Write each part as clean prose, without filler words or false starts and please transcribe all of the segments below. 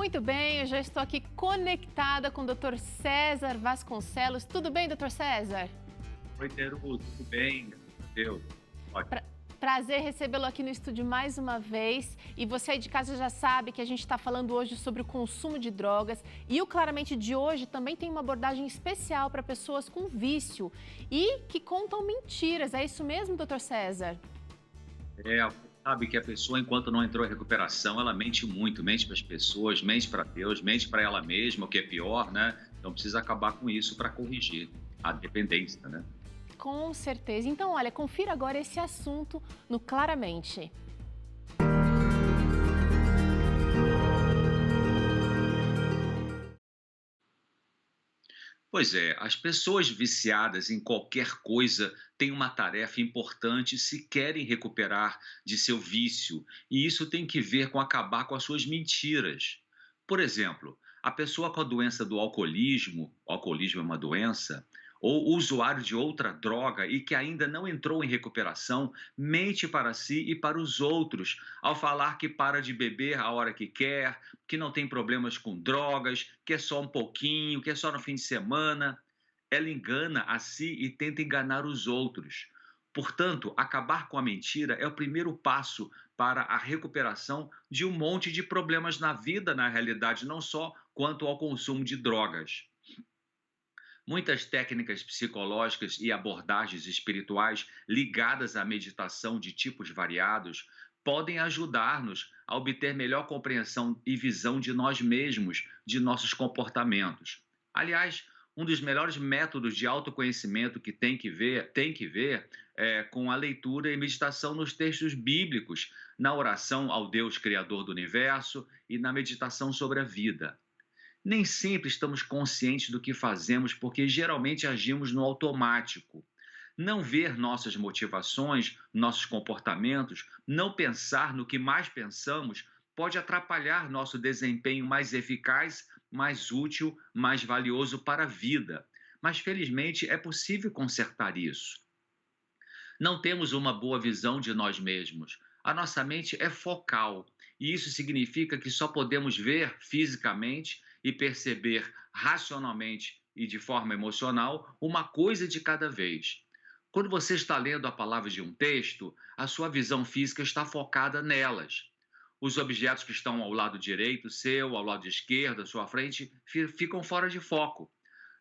Muito bem, eu já estou aqui conectada com o Dr. César Vasconcelos. Tudo bem, Dr. César? Oi, Teru, tudo bem? Graças a Deus. Ótimo. Pra- Prazer recebê-lo aqui no estúdio mais uma vez. E você aí de casa já sabe que a gente está falando hoje sobre o consumo de drogas. E o Claramente de hoje também tem uma abordagem especial para pessoas com vício e que contam mentiras. É isso mesmo, Dr. César? Sabe que a pessoa, enquanto não entrou em recuperação, ela mente muito, mente para as pessoas, mente para Deus, mente para ela mesma, o que é pior, né? Então precisa acabar com isso para corrigir a dependência, né? Com certeza. Então, olha, confira agora esse assunto no Claramente. Pois é, as pessoas viciadas em qualquer coisa têm uma tarefa importante se querem recuperar de seu vício, e isso tem que ver com acabar com as suas mentiras. Por exemplo, a pessoa com a doença do alcoolismo, o alcoolismo é uma doença, ou o usuário de outra droga e que ainda não entrou em recuperação, mente para si e para os outros ao falar que para de beber a hora que quer, que não tem problemas com drogas, que é só um pouquinho, que é só no fim de semana. Ela engana a si e tenta enganar os outros. Portanto, acabar com a mentira é o primeiro passo para a recuperação de um monte de problemas na vida, na realidade, não só quanto ao consumo de drogas. Muitas técnicas psicológicas e abordagens espirituais ligadas à meditação de tipos variados podem ajudar-nos a obter melhor compreensão e visão de nós mesmos, de nossos comportamentos. Aliás, um dos melhores métodos de autoconhecimento que tem que ver com a leitura e meditação nos textos bíblicos, na oração ao Deus Criador do Universo e na meditação sobre a vida. Nem sempre estamos conscientes do que fazemos porque geralmente agimos no automático. Não ver nossas motivações, nossos comportamentos, não pensar no que mais pensamos, pode atrapalhar nosso desempenho mais eficaz, mais útil, mais valioso para a vida. Mas felizmente é possível consertar isso. Não temos uma boa visão de nós mesmos. A nossa mente é focal, e isso significa que só podemos ver fisicamente e perceber racionalmente e de forma emocional uma coisa de cada vez. Quando você está lendo a palavra de um texto, a sua visão física está focada nelas. Os objetos que estão ao lado direito seu, ao lado esquerdo, à sua frente, ficam fora de foco.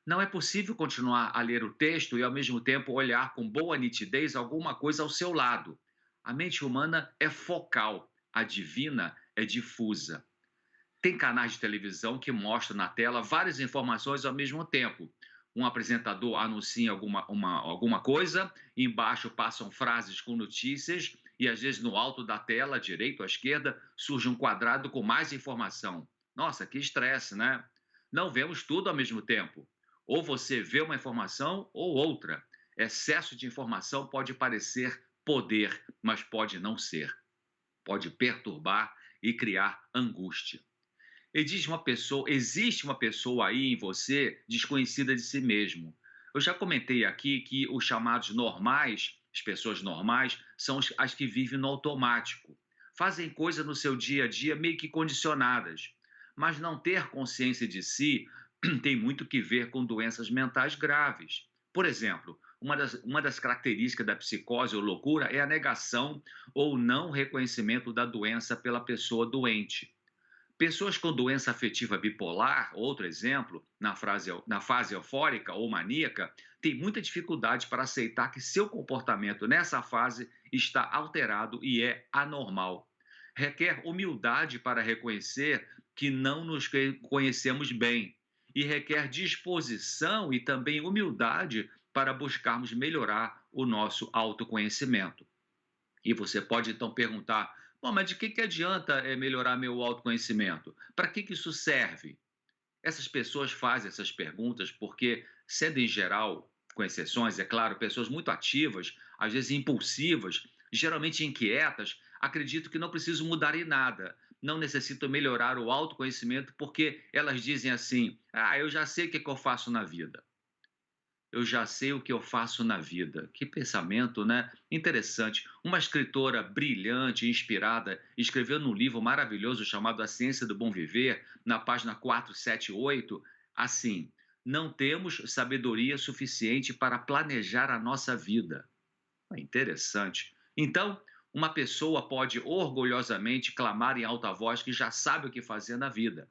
Não é possível continuar a ler o texto e, ao mesmo tempo, olhar com boa nitidez alguma coisa ao seu lado. A mente humana é focal, a divina é difusa. Tem canais de televisão que mostram na tela várias informações ao mesmo tempo. Um apresentador anuncia alguma coisa, embaixo passam frases com notícias, e às vezes no alto da tela, à direita ou à esquerda, surge um quadrado com mais informação. Nossa, que estresse, né? Não vemos tudo ao mesmo tempo. Ou você vê uma informação ou outra. Excesso de informação pode parecer poder, mas pode não ser. Pode perturbar e criar angústia. Existe uma pessoa aí em você desconhecida de si mesmo. Eu já comentei aqui que os chamados normais, as pessoas normais, são as que vivem no automático. Fazem coisas no seu dia a dia meio que condicionadas. Mas não ter consciência de si tem muito que ver com doenças mentais graves. Por exemplo, uma das características da psicose ou loucura é a negação ou não reconhecimento da doença pela pessoa doente. Pessoas com doença afetiva bipolar, outro exemplo, na fase eufórica ou maníaca, têm muita dificuldade para aceitar que seu comportamento nessa fase está alterado e é anormal. Requer humildade para reconhecer que não nos conhecemos bem e requer disposição e também humildade para buscarmos melhorar o nosso autoconhecimento. E você pode então perguntar: bom, mas de que adianta melhorar meu autoconhecimento? Para que isso serve? Essas pessoas fazem essas perguntas porque, sendo em geral, com exceções, é claro, pessoas muito ativas, às vezes impulsivas, geralmente inquietas, acreditam que não precisam mudar em nada, não necessitam melhorar o autoconhecimento porque elas dizem assim: ah, eu já sei o que eu faço na vida. eu já sei o que eu faço na vida. Que pensamento, né? Interessante. Uma escritora brilhante, inspirada, escreveu num livro maravilhoso chamado A Ciência do Bom Viver, na página 478, assim: não temos sabedoria suficiente para planejar a nossa vida. É interessante. Então, uma pessoa pode orgulhosamente clamar em alta voz que já sabe o que fazer na vida.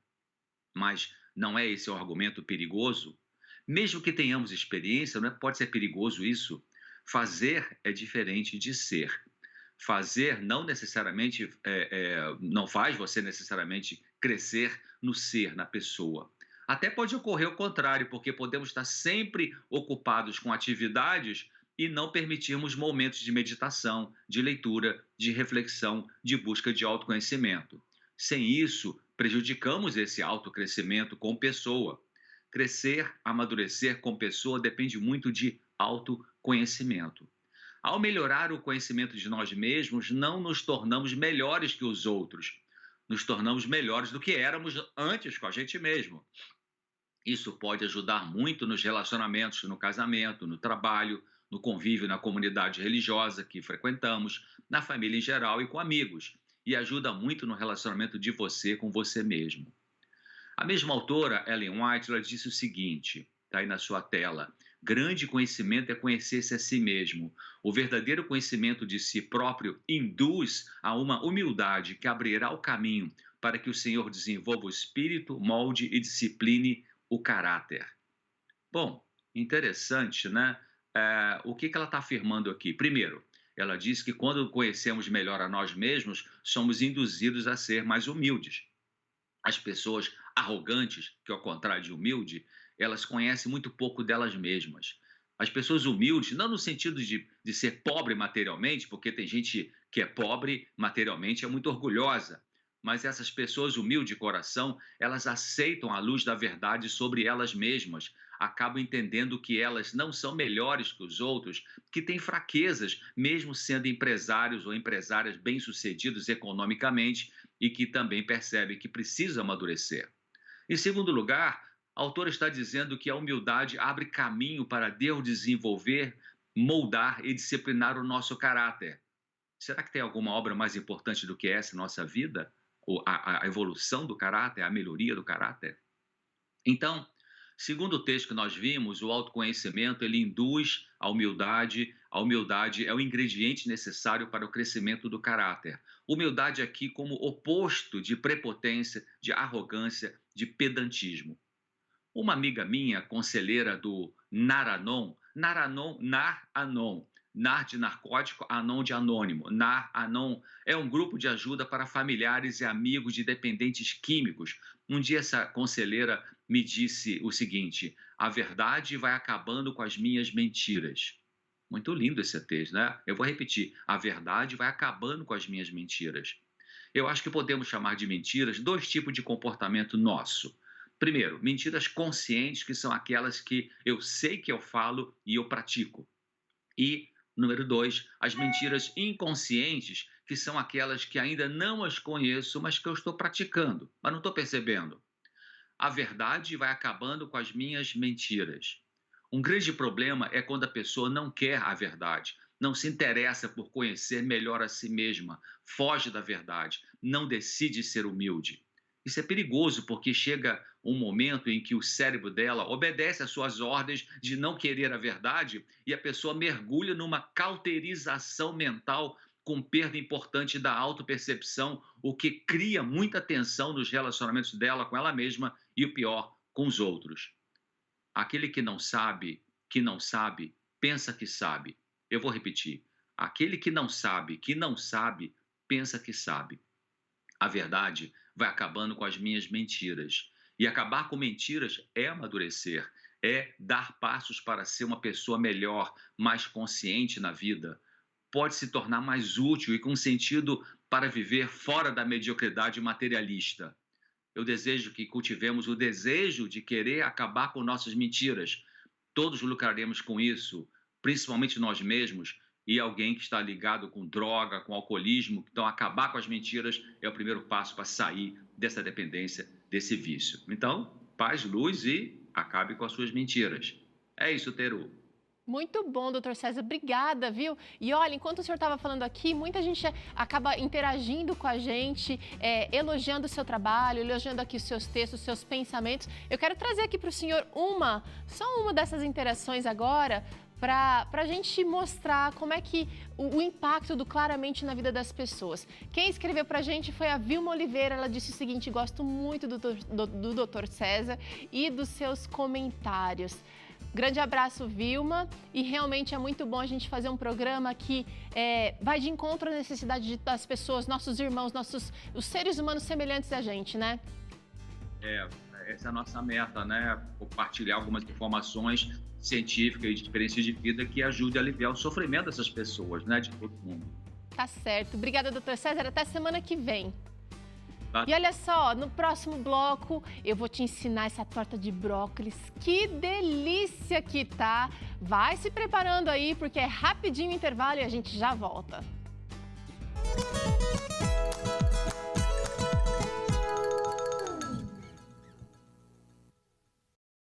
Mas não é esse um argumento perigoso? Mesmo que tenhamos experiência, não é? Pode ser perigoso isso? Fazer é diferente de ser. Fazer não necessariamente não faz você necessariamente crescer no ser, na pessoa. Até pode ocorrer o contrário, porque podemos estar sempre ocupados com atividades e não permitirmos momentos de meditação, de leitura, de reflexão, de busca de autoconhecimento. Sem isso, prejudicamos esse autocrescimento com pessoa. Crescer, amadurecer com pessoa depende muito de autoconhecimento. Ao melhorar o conhecimento de nós mesmos, não nos tornamos melhores que os outros. Nos tornamos melhores do que éramos antes com a gente mesmo. Isso pode ajudar muito nos relacionamentos, no casamento, no trabalho, no convívio na comunidade religiosa que frequentamos, na família em geral e com amigos. E ajuda muito no relacionamento de você com você mesmo. A mesma autora, Ellen White, ela disse o seguinte, está aí na sua tela: grande conhecimento é conhecer-se a si mesmo. O verdadeiro conhecimento de si próprio induz a uma humildade que abrirá o caminho para que o Senhor desenvolva o espírito, molde e discipline o caráter. Bom, interessante, né? O que ela está afirmando aqui? Primeiro, ela diz que quando conhecemos melhor a nós mesmos, somos induzidos a ser mais humildes. As pessoas arrogantes, que ao contrário de humilde, elas conhecem muito pouco delas mesmas. As pessoas humildes, não no sentido de ser pobre materialmente, porque tem gente que é pobre materialmente, é muito orgulhosa, mas essas pessoas humildes de coração, elas aceitam a luz da verdade sobre elas mesmas, acabam entendendo que elas não são melhores que os outros, que têm fraquezas, mesmo sendo empresários ou empresárias bem-sucedidos economicamente, e que também percebe que precisa amadurecer. Em segundo lugar, a autora está dizendo que a humildade abre caminho para Deus desenvolver, moldar e disciplinar o nosso caráter. Será que tem alguma obra mais importante do que essa em nossa vida? A evolução do caráter, a melhoria do caráter? Então, segundo o texto que nós vimos, o autoconhecimento ele induz a humildade. A humildade é o ingrediente necessário para o crescimento do caráter. Humildade aqui como oposto de prepotência, de arrogância, de pedantismo. Uma amiga minha, conselheira do Naranon, Nar-Anon, Nar de narcótico, Anon de anônimo. Nar-Anon é um grupo de ajuda para familiares e amigos de dependentes químicos. Um dia essa conselheira me disse o seguinte: a verdade vai acabando com as minhas mentiras. Muito lindo esse texto, né? Eu vou repetir: a verdade vai acabando com as minhas mentiras. Eu acho que podemos chamar de mentiras dois tipos de comportamento nosso. Primeiro, mentiras conscientes, que são aquelas que eu sei que eu falo e eu pratico. E, número dois, as mentiras inconscientes, que são aquelas que ainda não as conheço, mas que eu estou praticando, mas não estou percebendo. A verdade vai acabando com as minhas mentiras. Um grande problema é quando a pessoa não quer a verdade, não se interessa por conhecer melhor a si mesma, foge da verdade, não decide ser humilde. Isso é perigoso porque chega um momento em que o cérebro dela obedece às suas ordens de não querer a verdade e a pessoa mergulha numa cauterização mental com perda importante da autopercepção, o que cria muita tensão nos relacionamentos dela com ela mesma e o pior, com os outros. Aquele que não sabe, pensa que sabe. Eu vou repetir. Aquele que não sabe, pensa que sabe. A verdade vai acabando com as minhas mentiras. E acabar com mentiras é amadurecer, é dar passos para ser uma pessoa melhor, mais consciente na vida. Pode se tornar mais útil e com sentido para viver fora da mediocridade materialista. Eu desejo que cultivemos o desejo de querer acabar com nossas mentiras. Todos lucraremos com isso, principalmente nós mesmos e alguém que está ligado com droga, com alcoolismo. Então, acabar com as mentiras é o primeiro passo para sair dessa dependência, desse vício. Então, paz, luz e acabe com as suas mentiras. É isso, Teru. Muito bom, doutor César, obrigada, viu? E olha, enquanto o senhor estava falando aqui, muita gente acaba interagindo com a gente, elogiando o seu trabalho, elogiando aqui os seus textos, os seus pensamentos. Eu quero trazer aqui para o senhor só uma dessas interações agora, para a gente mostrar como é que o impacto do Claramente na vida das pessoas. Quem escreveu para a gente foi a Vilma Oliveira, ela disse o seguinte: gosto muito do doutor César e dos seus comentários. Grande abraço, Vilma, e realmente é muito bom a gente fazer um programa que vai de encontro à necessidade das pessoas, nossos irmãos, os seres humanos semelhantes a gente, né? Essa é a nossa meta, né? Compartilhar algumas informações científicas e de experiências de vida que ajude a aliviar o sofrimento dessas pessoas, né? De todo mundo. Tá certo. Obrigada, doutor César. Até semana que vem. Tá? E olha só, no próximo bloco eu vou te ensinar essa torta de brócolis. Que delícia que tá! Vai se preparando aí, porque é rapidinho o intervalo e a gente já volta.